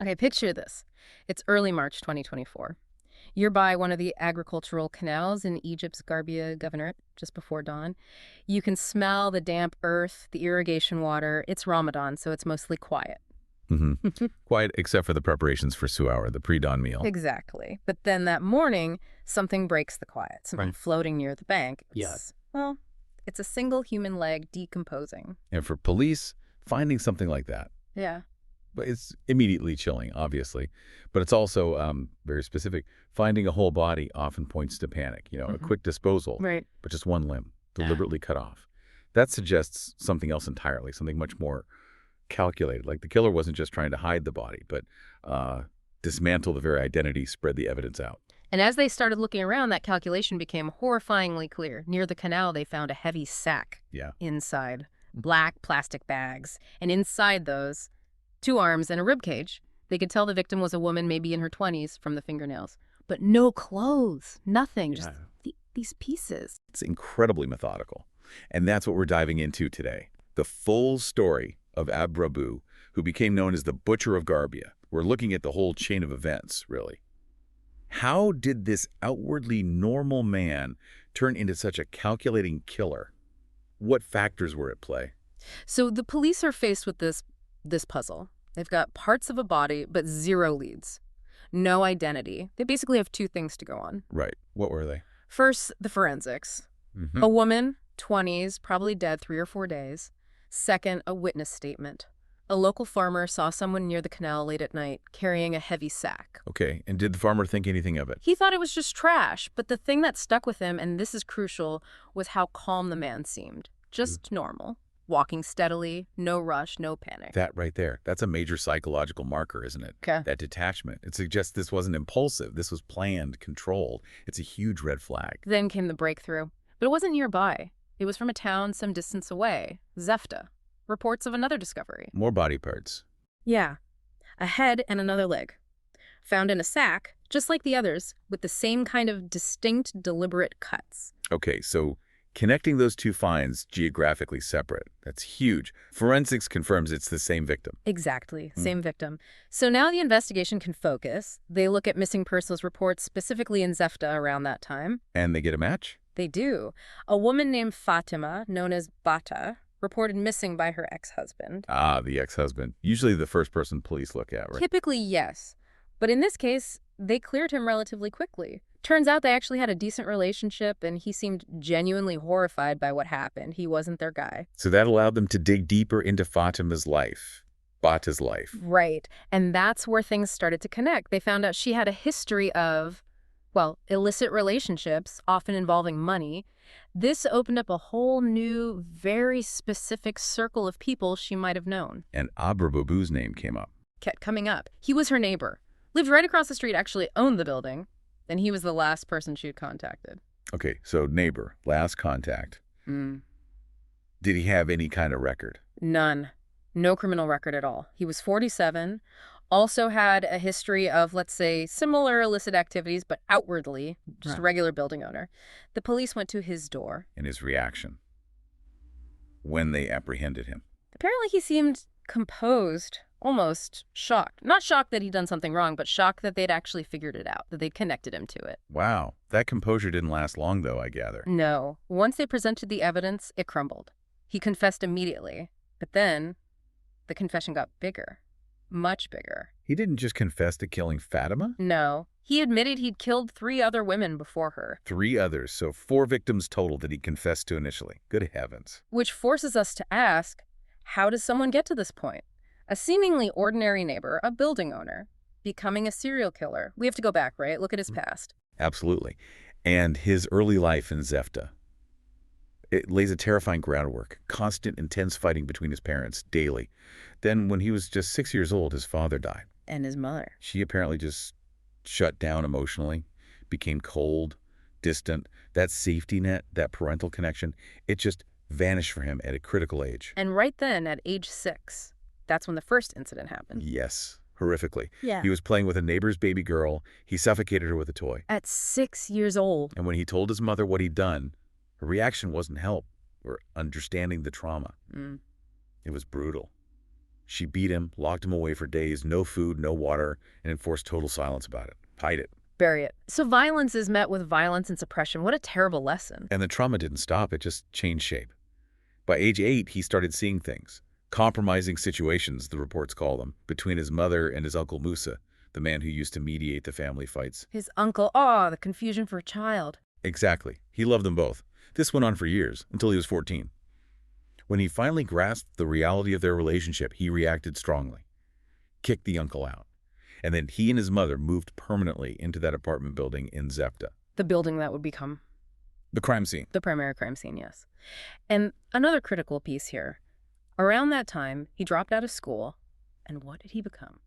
Okay, picture this. It's early March 2024. You're by one of the agricultural canals in Egypt's Gharbia Governorate just before dawn. You can smell the damp earth, the irrigation water. It's Ramadan, so it's mostly quiet. Hmm. Quiet except for the preparations for suhour, the pre-dawn meal. Exactly. But then that morning, something breaks the quiet. Something Right. floating near the bank. Yeah. Well, it's a single human leg decomposing. And for police, finding something like that, Yeah. but it's immediately chilling, obviously. But it's also very specific. Finding a whole body often points to panic, a quick disposal, Right. but just one limb, deliberately cut off. That suggests something else entirely, something much more calculated. Like the killer wasn't just trying to hide the body, but dismantle the very identity, spread the evidence out. And as they started looking around, that calculation became horrifyingly clear. Near the canal, they found a heavy sack Yeah. inside, black plastic bags. And inside those, 2 arms and a rib cage. They could tell the victim was a woman, maybe in her 20s, from the fingernails. But no clothes, nothing, just these pieces. It's incredibly methodical. And that's what we're diving into today. The full story of Abd Rabbo, who became known as the Butcher of Gharbia. We're looking at the whole chain of events, really. How did this outwardly normal man turn into such a calculating killer? What factors were at play? So the police are faced with this puzzle. They've got parts of a body, but 0 leads. No identity. They basically have 2 things to go on. Right. What were they? First, the forensics. A woman, 20s, probably dead 3 or 4 days. Second, a witness statement. A local farmer saw someone near the canal late at night carrying a heavy sack. Okay. And did the farmer think anything of it? He thought it was just trash, but the thing that stuck with him, and this is crucial, was how calm the man seemed. Just normal. Walking steadily, no rush, no panic. That right there. That's a major psychological marker, isn't it? Okay. That detachment. It suggests this wasn't impulsive. This was planned, controlled. It's a huge red flag. Then came the breakthrough. But it wasn't nearby. It was from a town some distance away, Zefta. Reports of another discovery. More body parts. Yeah. A head and another leg. Found in a sack, just like the others, with the same kind of distinct, deliberate cuts. Okay, so connecting those 2 finds geographically separate. That's huge. Forensics confirms it's the same victim. Exactly. Same victim. So now the investigation can focus. They look at missing persons reports specifically in Zefta around that time. And they get a match? They do. A woman named Fāṭima, known as Baṭṭa, reported missing by her ex-husband. Ah, the ex-husband. Usually the first person police look at, right? Typically, yes. But in this case, they cleared him relatively quickly. Turns out they actually had a decent relationship, and he seemed genuinely horrified by what happened. He wasn't their guy. So that allowed them to dig deeper into Fātima's life, Baṭṭa's life. Right. And that's where things started to connect. They found out she had a history of, well, illicit relationships, often involving money. This opened up a whole new, very specific circle of people she might have known. And Abd Rabbo's name came up. Kept coming up. He was her neighbor. Lived right across the street, actually owned the building. And he was the last person she'd contacted. Okay, so neighbor, last contact. Did he have any kind of record? None. No criminal record at all. He was 47, also had a history of, let's say, similar illicit activities, but outwardly, just a regular building owner. The police went to his door. And his reaction when they apprehended him. Apparently he seemed composed, almost shocked. Not shocked that he'd done something wrong, but shocked that they'd actually figured it out, that they'd connected him to it. Wow. That composure didn't last long, though, I gather. No. Once they presented the evidence, it crumbled. He confessed immediately. But then the confession got bigger. Much bigger. He didn't just confess to killing Fāṭima? No. He admitted he'd killed 3 other women before her. 3 others, so 4 victims total that he confessed to initially. Good heavens. Which forces us to ask, how does someone get to this point? A seemingly ordinary neighbor, a building owner, becoming a serial killer. We have to go back, right? Look at his past. Absolutely. And his early life in Zefta. It lays a terrifying groundwork, constant, intense fighting between his parents, daily. Then, when he was just 6 years old, his father died. And his mother. She apparently just shut down emotionally, became cold, distant. That safety net, that parental connection, it just vanished for him at a critical age. And right then, at age 6, that's when the first incident happened. Yes, horrifically. Yeah. He was playing with a neighbor's baby girl. He suffocated her with a toy. At 6 years old. And when he told his mother what he'd done, her reaction wasn't help or understanding the trauma. It was brutal. She beat him, locked him away for days, no food, no water, and enforced total silence about it. Hide it. Bury it. So violence is met with violence and suppression. What a terrible lesson. And the trauma didn't stop, it just changed shape. By age 8, he started seeing things. Compromising situations, the reports call them, between his mother and his uncle Musa, the man who used to mediate the family fights. His uncle, the confusion for a child. Exactly. He loved them both. This went on for years, until he was 14. When he finally grasped the reality of their relationship, he reacted strongly. Kicked the uncle out. And then he and his mother moved permanently into that apartment building in Zepta. The building that would become The crime scene. the primary crime scene, yes. And another critical piece here. Around that time, he dropped out of school, and what did he become?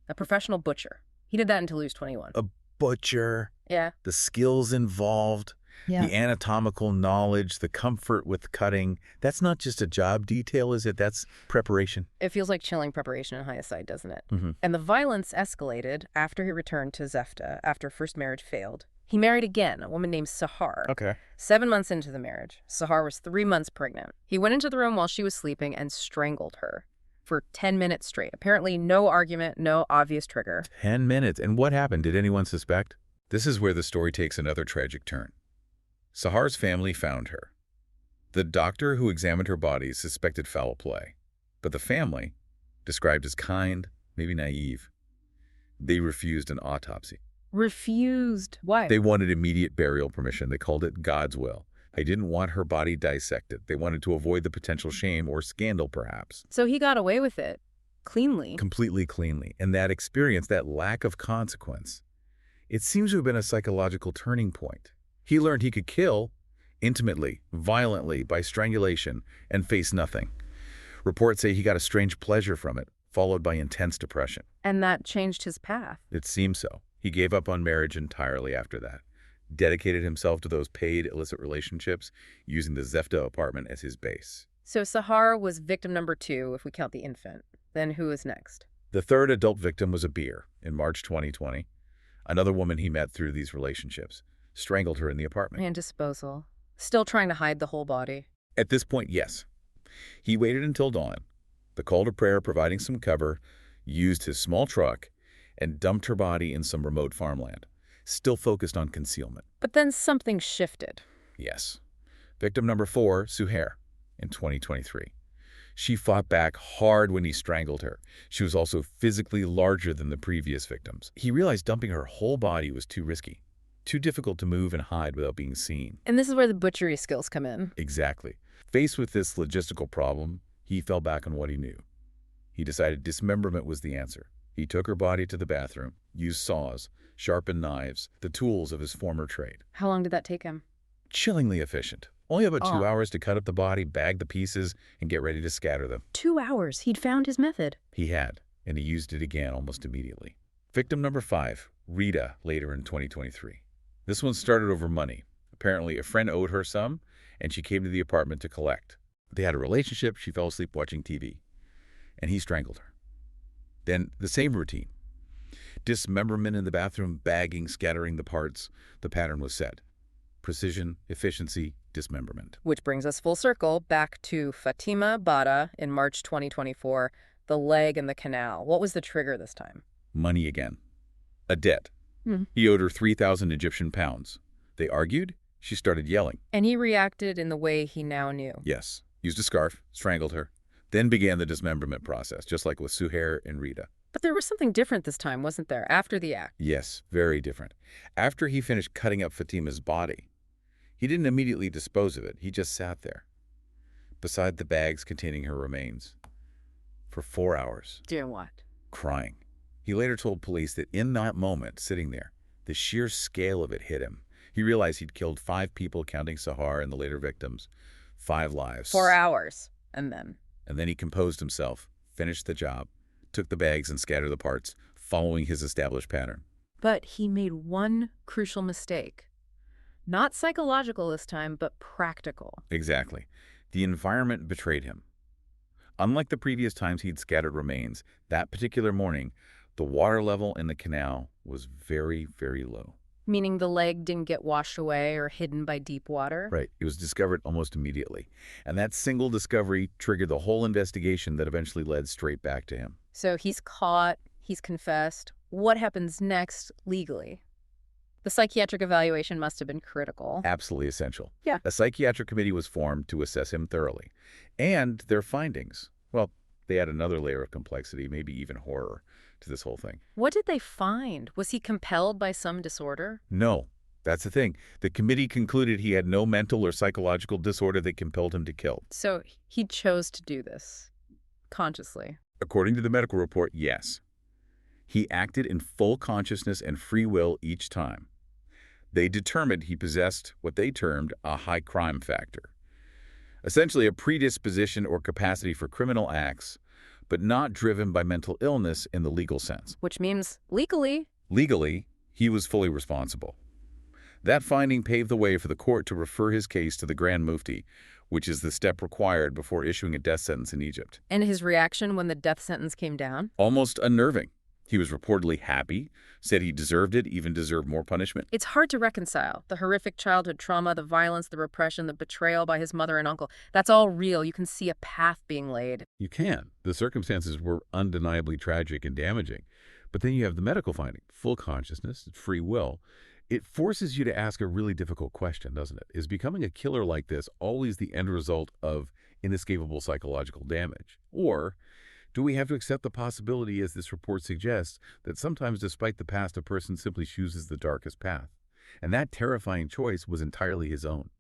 A professional butcher. He did that until he was 21. A butcher. Yeah. The skills involved. Yeah. The anatomical knowledge, the comfort with cutting. That's not just a job detail, is it? That's preparation. It feels like chilling preparation in hindsight, doesn't it? Mm-hmm. And the violence escalated after he returned to Zefta after first marriage failed. He married again, a woman named Sahar. Okay. 7 months into the marriage, Sahar was 3 months pregnant. He went into the room while she was sleeping and strangled her for 10 minutes straight. Apparently no argument, no obvious trigger. 10 minutes. And what happened? Did anyone suspect? This is where the story takes another tragic turn. Sahar's family found her. The doctor who examined her body suspected foul play, but the family, described as kind, maybe naive, they refused an autopsy. Refused. Why? They wanted immediate burial permission. They called it God's will. They didn't want her body dissected. They wanted to avoid the potential shame or scandal, perhaps. So he got away with it. Cleanly. Completely cleanly. And that experience, that lack of consequence, it seems to have been a psychological turning point. He learned he could kill intimately, violently, by strangulation, and face nothing. Reports say he got a strange pleasure from it, followed by intense depression. And that changed his path. It seems so. He gave up on marriage entirely after that, dedicated himself to those paid illicit relationships, using the Zefta apartment as his base. So Sahar was victim number 2, if we count the infant. Then who is next? The third adult victim was Abir in March 2020. Another woman he met through these relationships strangled her in the apartment. And disposal. Still trying to hide the whole body. At this point, yes. He waited until dawn, the call to prayer providing some cover, used his small truck, and dumped her body in some remote farmland, still focused on concealment. But then something shifted. Yes. Victim number 4, Suhair, in 2023. She fought back hard when he strangled her. She was also physically larger than the previous victims. He realized dumping her whole body was too risky, too difficult to move and hide without being seen. And this is where the butchery skills come in. Exactly. Faced with this logistical problem, he fell back on what he knew. He decided dismemberment was the answer. He took her body to the bathroom, used saws, sharpened knives, the tools of his former trade. How long did that take him? Chillingly efficient. Only about 2 Oh. hours to cut up the body, bag the pieces, and get ready to scatter them. 2 hours. He'd found his method. He had, and he used it again almost immediately. Victim number 5, Rita, later in 2023. This one started over money. Apparently, a friend owed her some, and she came to the apartment to collect. They had a relationship. She fell asleep watching TV, and he strangled her. Then the same routine. Dismemberment in the bathroom, bagging, scattering the parts. The pattern was set. Precision, efficiency, dismemberment. Which brings us full circle back to Fāṭima, Baṭṭa in March 2024, the leg and the canal. What was the trigger this time? Money again. A debt. Hmm. He owed her 3,000 Egyptian pounds. They argued. She started yelling. And he reacted in the way he now knew. Yes. Used a scarf, strangled her. Then began the dismemberment process, just like with Suhair and Rita. But there was something different this time, wasn't there, after the act? Yes, very different. After he finished cutting up Fāṭima's body, he didn't immediately dispose of it. He just sat there, beside the bags containing her remains, for 4 hours, Doing what? crying. He later told police that in that moment, sitting there, the sheer scale of it hit him. He realized he'd killed 5 people, counting Sahar and the later victims. 5 lives. 4 hours. And then? And then he composed himself, finished the job, took the bags and scattered the parts, following his established pattern. But he made one crucial mistake. Not psychological this time, but practical. Exactly. The environment betrayed him. Unlike the previous times he'd scattered remains, that particular morning, the water level in the canal was very, very low. Meaning the leg didn't get washed away or hidden by deep water? Right. It was discovered almost immediately. And that single discovery triggered the whole investigation that eventually led straight back to him. So he's caught, he's confessed. What happens next legally? The psychiatric evaluation must have been critical. Absolutely essential. Yeah. A psychiatric committee was formed to assess him thoroughly. And their findings, well, they add another layer of complexity, maybe even horror, to this whole thing. What did they find? Was he compelled by some disorder? No, that's the thing. The committee concluded he had no mental or psychological disorder that compelled him to kill. So he chose to do this consciously. According to the medical report, yes. He acted in full consciousness and free will each time. They determined he possessed what they termed a high crime factor. Essentially a predisposition or capacity for criminal acts, but not driven by mental illness in the legal sense. Which means legally. Legally, he was fully responsible. That finding paved the way for the court to refer his case to the Grand Mufti, which is the step required before issuing a death sentence in Egypt. And his reaction when the death sentence came down? Almost unnerving. He was reportedly happy, said he deserved it, even deserved more punishment. It's hard to reconcile. The horrific childhood trauma, the violence, the repression, the betrayal by his mother and uncle. That's all real. You can see a path being laid. You can. The circumstances were undeniably tragic and damaging. But then you have the medical finding, full consciousness, free will. It forces you to ask a really difficult question, doesn't it? Is becoming a killer like this always the end result of inescapable psychological damage? Or do we have to accept the possibility, as this report suggests, that sometimes despite the past, a person simply chooses the darkest path? And that terrifying choice was entirely his own.